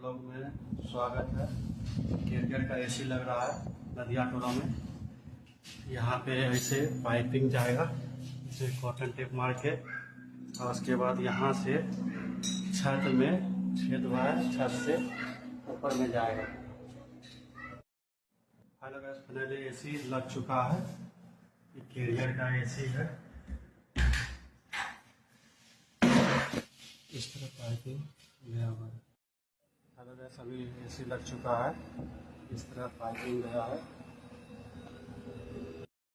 Blog में स्वागत है। कैरियर का एसी लग रहा है नदिया टोला में। यहाँ पे ऐसे पाइपिंग जाएगा, इसे कॉटन टेप मार के, और उसके बाद यहाँ से छत में छेद हुआ है, छत से ऊपर में जाएगा। हेलो गाइस, फाइनली एसी लग चुका है। ये कैरियर का एसी है। इस तरह पाइपिंग गया हुआ है। हेलो गाइस, अभी एसी लग चुका है। इस तरह पाइपिंग गया है।